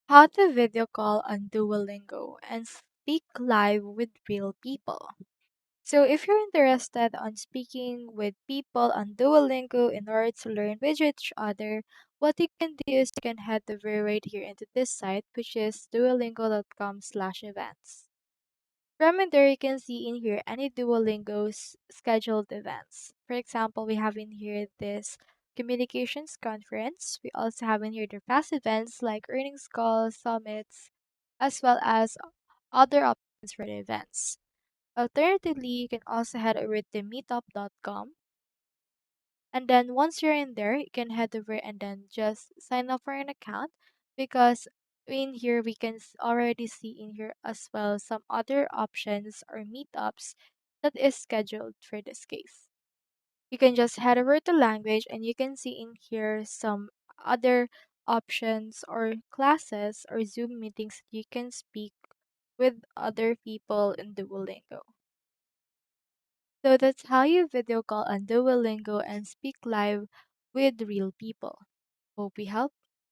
How to video call on Duolingo and speak live with real people. So, if you're interested on speaking with people on Duolingo in order to learn with each other, what you can do is you can head over right here into this site, which is duolingo.com/events. From in there, you can see in here any Duolingo's scheduled events. For example, we have in here this communications conference. We also have in here the past events like earnings calls, summits, as well as other options for the events. Alternatively, you can also head over to meetup.com. And then once you're in there, you can head over and then just sign up for an account because in here we can already see in here as well some other options or meetups that is scheduled for this case. You can just head over to language and you can see in here some other options or classes or Zoom meetings that you can speak with other people in Duolingo. So that's how you video call on Duolingo and speak live with real people. Hope we helped.